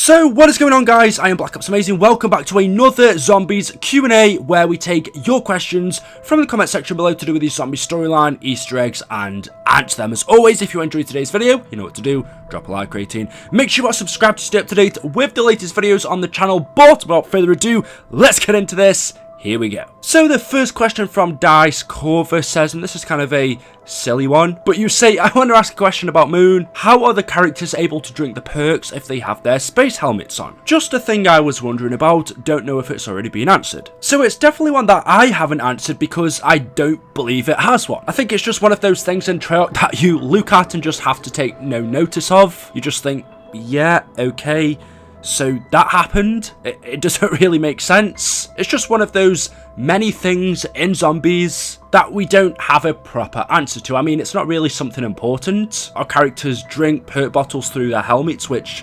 So what is going on, guys? I am Black Ops Amazing. Welcome back to another Zombies Q&A where we take your questions from the comment section below to do with the zombie storyline, Easter eggs, and answer them. As always, if you enjoyed today's video, you know what to do. Drop a like rating. Make sure you are subscribed to stay up to date with the latest videos on the channel. But without further ado, let's get into this. Here we go. So the first question from Dice Corver says, and this is kind of a silly one, but you say, I want to ask a question about Moon. How are the characters able to drink the perks if they have their space helmets on? Just a thing I was wondering about, don't know if it's already been answered. So it's definitely one that I haven't answered because I don't believe it has one. I think it's just one of those things in Treyarch that you look at and just have to take no notice of. You just think, yeah, okay. So that happened. It doesn't really make sense. It's just one of those many things in zombies that we don't have a proper answer to. I mean, it's not really something important. Our characters drink perk bottles through their helmets, which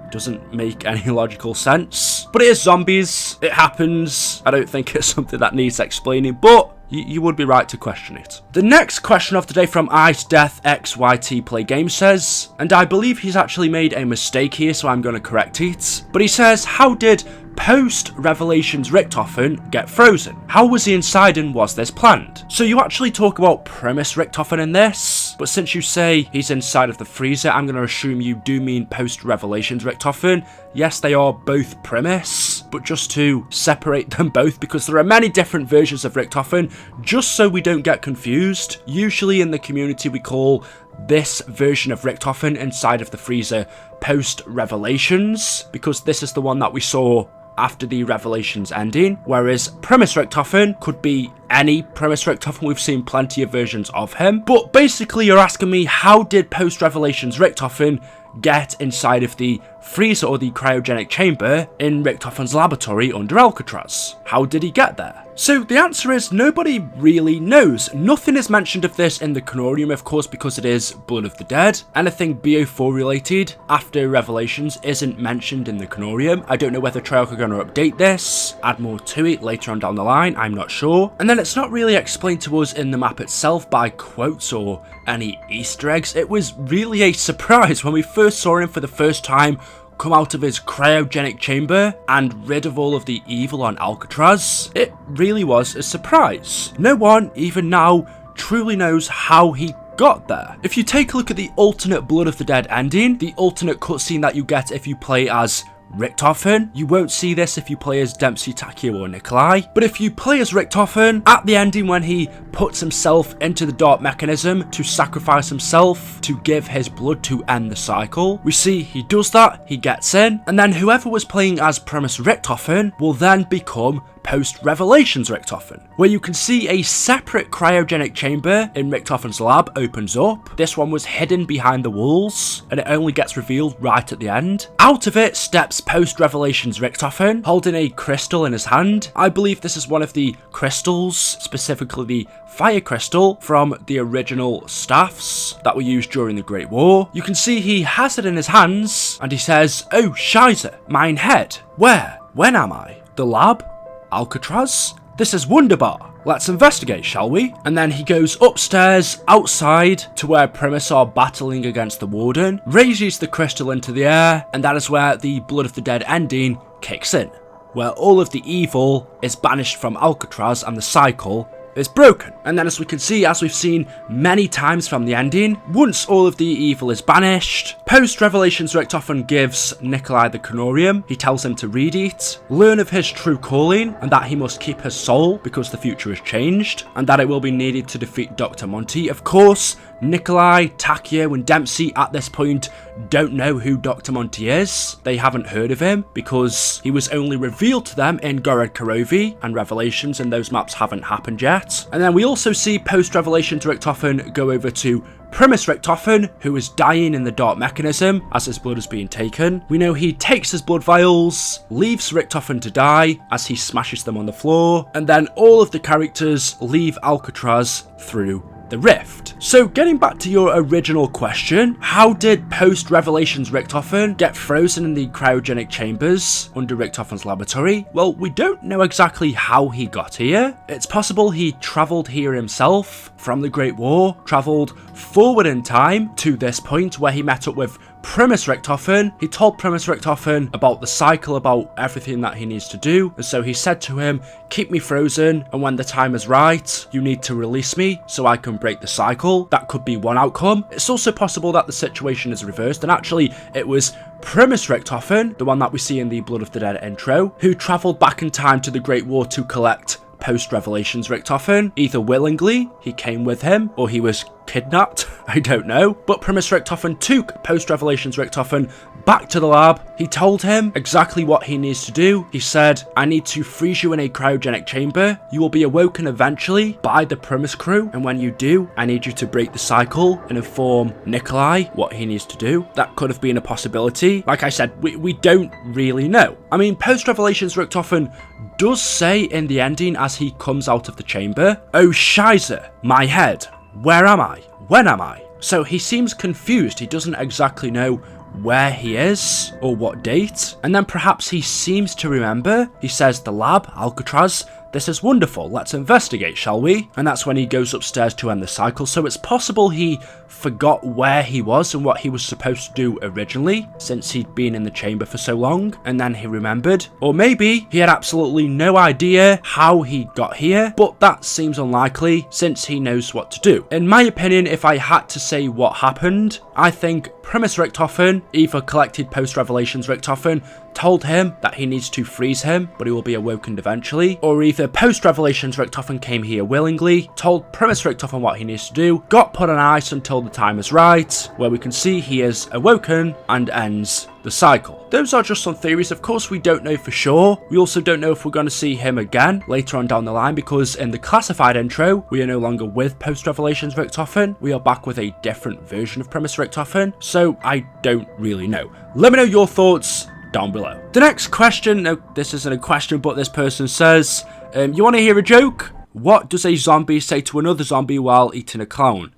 doesn't make any logical sense. But it is zombies. It happens. I don't think it's something that needs explaining, but you would be right to question it. The next question of the day from Ice Death XYT Play Game says, and I believe he's actually made a mistake here, so I'm going to correct it. But he says, how did PostRevelations Richtofen get frozen? How was he inside and was this planned? So you actually talk about premise Richtofen in this, but since you say he's inside of the freezer, I'm going to assume you do mean PostRevelations Richtofen. Yes, they are both premise, but just to separate them both, because there are many different versions of Richtofen, just so we don't get confused. Usually in the community we call this version of Richtofen inside of the freezer Post-Revelations, because this is the one that we saw after the Revelations ending, whereas premise Richtofen could be any premise Richtofen. We've seen plenty of versions of him, but basically you're asking me, how did Post-Revelations Richtofen get inside of the freezer or the cryogenic chamber in Richtofen's laboratory under Alcatraz? How did he get there? So the answer is nobody really knows. Nothing is mentioned of this in the Canorium, of course, because it is Blood of the Dead. Anything BO4 related after Revelations isn't mentioned in the Canorium. I don't know whether Treyarch are going to update this, add more to it later on down the line, I'm not sure. And then it's not really explained to us in the map itself by quotes or any Easter eggs. It was really a surprise when we first saw him for the first time come out of his cryogenic chamber and rid of all of the evil on Alcatraz. It really was a surprise. No one, even now, truly knows how he got there. If you take a look at the alternate Blood of the Dead ending, the alternate cutscene that you get if you play as Richtofen, you won't see this if you play as Dempsey, Takio or Nikolai, but if you play as Richtofen, at the ending when he puts himself into the dark mechanism to sacrifice himself to give his blood to end the cycle, we see he does that, he gets in, and then whoever was playing as premise Richtofen will then become Post-Revelations Richtofen, where you can see a separate cryogenic chamber in Richtofen's lab opens up. This one was hidden behind the walls, and it only gets revealed right at the end. Out of it steps Post-Revelations Richtofen, holding a crystal in his hand. I believe this is one of the crystals, specifically the fire crystal from the original staffs that were used during the Great War. You can see he has it in his hands, and he says, oh, Scheiße, mein head. Where? When am I? The lab? Alcatraz? This is wunderbar. Let's investigate, shall we? And then he goes upstairs, outside, to where Primus are battling against the Warden, raises the crystal into the air, and that is where the Blood of the Dead ending kicks in, where all of the evil is banished from Alcatraz and the cycle is broken. And then as we can see, as we've seen many times from the ending, once all of the evil is banished, Post-Revelations Richtofen gives Nikolai the Canorium. He tells him to read it, learn of his true calling, and that he must keep his soul because the future has changed, and that it will be needed to defeat Dr. Monty. Of course, Nikolai, Takio and Dempsey at this point don't know who Dr. Monty is. They haven't heard of him because he was only revealed to them in Gorod Karovi, and Revelations and those maps haven't happened yet. And then we also see Post-Revelations Richtofen go over to premise Richtofen, who is dying in the dark mechanism as his blood is being taken. We know he takes his blood vials, leaves Richtofen to die as he smashes them on the floor, and then all of the characters leave Alcatraz through the rift. So getting back to your original question, how did Post-Revelations Richtofen get frozen in the cryogenic chambers under Richtofen's laboratory? Well, we don't know exactly how he got here. It's possible he travelled here himself from the Great War, travelled forward in time to this point where he met up with Primus Richtofen. He told Primus Richtofen about the cycle, about everything that he needs to do. And so he said to him, keep me frozen, and when the time is right, you need to release me so I can break the cycle. That could be one outcome. It's also possible that the situation is reversed, and actually it was Primus Richtofen, the one that we see in the Blood of the Dead intro, who travelled back in time to the Great War to collect PostRevelations Richtofen. Either willingly, he came with him, or he was kidnapped, I don't know. But Primus Richtofen took PostRevelations Richtofen back to the lab. He told him exactly what he needs to do. He said, I need to freeze you in a cryogenic chamber. You will be awoken eventually by the Primus crew, and when you do, I need you to break the cycle and inform Nikolai what he needs to do. That could have been a possibility. Like I said, we don't really know. I mean, PostRevelations Richtofen does say in the ending as he comes out of the chamber, oh Scheiße, my head. Where am I? When am I? So he seems confused. He doesn't exactly know where he is or what date. And then perhaps he seems to remember. He says, the lab, Alcatraz, this is wonderful, let's investigate, shall we? And that's when he goes upstairs to end the cycle. So it's possible he forgot where he was and what he was supposed to do originally, since he'd been in the chamber for so long, and then he remembered. Or maybe he had absolutely no idea how he got here, but that seems unlikely since he knows what to do. In my opinion, if I had to say what happened, I think Primus Richtofen either collected PostRevelations Richtofen, told him that he needs to freeze him, but he will be awoken eventually, or either PostRevelations Richtofen came here willingly, told Primus Richtofen what he needs to do, got put on ice until the time is right, where we can see he is awoken and ends the cycle. Those are just some theories. Of course, we don't know for sure. We also don't know if we're going to see him again later on down the line, because in the classified intro, we are no longer with PostRevelations Richtofen. We are back with a different version of Primus Richtofen, so I don't really know. Let me know your thoughts down below. The next question, no, this isn't a question, but this person says, you want to hear a joke? What does a zombie say to another zombie while eating a clown?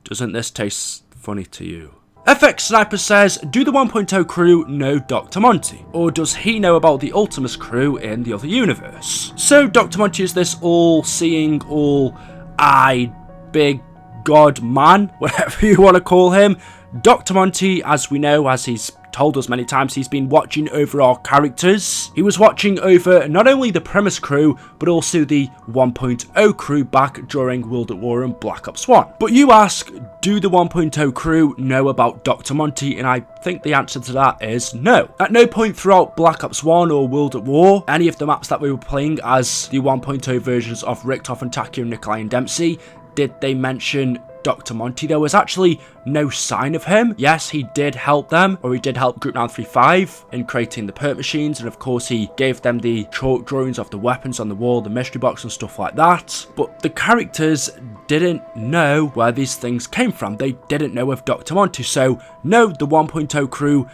Doesn't this taste funny to you? FX Sniper says, do the 1.0 crew know Dr. Monty? Or does he know about the Ultimus crew in the other universe? So Dr. Monty is this all-seeing, all-eyed, big god man, whatever you want to call him. Dr. Monty, as we know, as he's told us many times, he's been watching over our characters. He was watching over not only the Primus crew, but also the 1.0 crew back during World at War and Black Ops 1. But you ask, do the 1.0 crew know about Dr. Monty? And I think the answer to that is no. At no point throughout Black Ops 1 or World at War, any of the maps that we were playing as the 1.0 versions of Richtofen, Takio, Nikolai and Dempsey, did they mention Dr. Monty. There was actually no sign of him. Yes, he did help them, or he did help Group 935 in creating the perk machines, and of course he gave them the chalk drawings of the weapons on the wall, the mystery box and stuff like that. But the characters didn't know where these things came from. They didn't know of Dr. Monty, so no, the 1.0 crew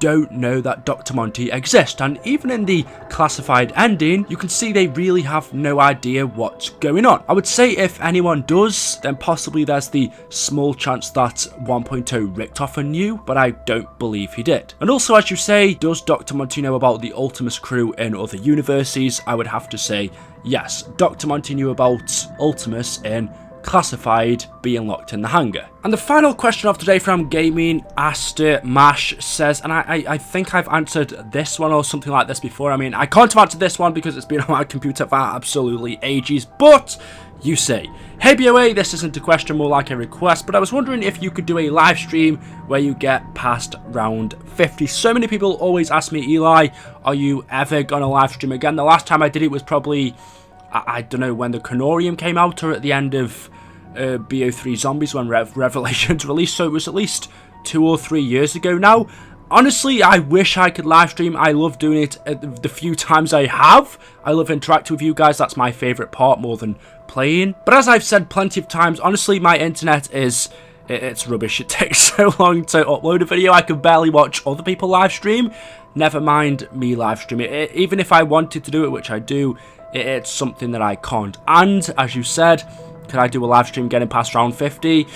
don't know that Dr. Monty exists. And even in the classified ending, you can see they really have no idea what's going on. I would say if anyone does, then possibly there's the small chance that 1.0 Richtofen knew, but I don't believe he did. And also, as you say, does Dr. Monty know about the Ultimus crew in other universes? I would have to say yes. Dr. Monty knew about Ultimus in classified being locked in the hangar. And the final question of today from Gaming Aster Mash says, and I think I've answered this one or something like this before. I mean, I can't have answered this one because it's been on my computer for absolutely ages, but you say, hey BOA, this isn't a question, more like a request, but I was wondering if you could do a live stream where you get past round 50. So many people always ask me, Eli, are you ever gonna live stream again? The last time I did it was probably, I don't know, when the Canorium came out, or at the end of BO3 Zombies when Revelations released, so it was at least 2 or 3 years ago now. Honestly, I wish I could live stream. I love doing it the few times I have. I love interacting with you guys. That's my favourite part more than playing. But as I've said plenty of times, honestly, my internet is... it's rubbish. It takes so long to upload a video. I can barely watch other people live stream. Never mind me live streaming. Even if I wanted to do it, which I do, it's something that I can't. And as you said, can I do a live stream getting past round 50?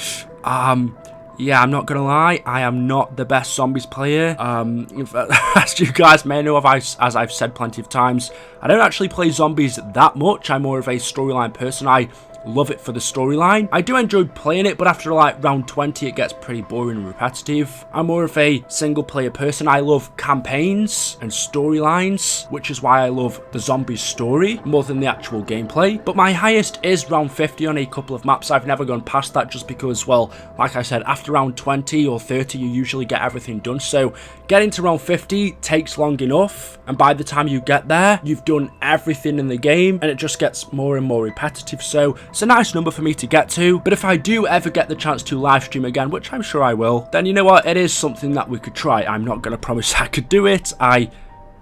Yeah, I'm not gonna lie, I am not the best zombies player. As you guys may know, as I've said plenty of times, I don't actually play zombies that much. I'm more of a storyline person. I love it for the storyline. I do enjoy playing it, but after like round 20 it gets pretty boring and repetitive. I'm more of a single player person. I love campaigns and storylines, which is why I love the zombies story more than the actual gameplay. But my highest is round 50 on a couple of maps. I've never gone past that just because, well, like I said, after round 20 or 30 you usually get everything done. So getting to round 50 takes long enough, and by the time you get there you've done everything in the game and it just gets more and more repetitive. So it's a nice number for me to get to. But if I do ever get the chance to live stream again, which I'm sure I will, then you know what, it is something that we could try. I'm not going to promise I could do it. I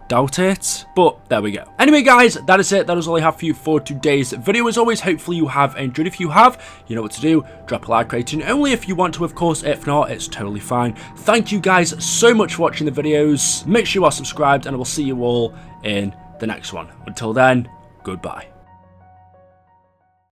doubt it, but there we go. Anyway guys, that is it. That is all I have for you for today's video. As always, hopefully you have enjoyed. If you have, you know what to do. Drop a like rating, only if you want to, of course. If not, it's totally fine. Thank you guys so much for watching the videos. Make sure you are subscribed, and I will see you all in the next one. Until then, goodbye.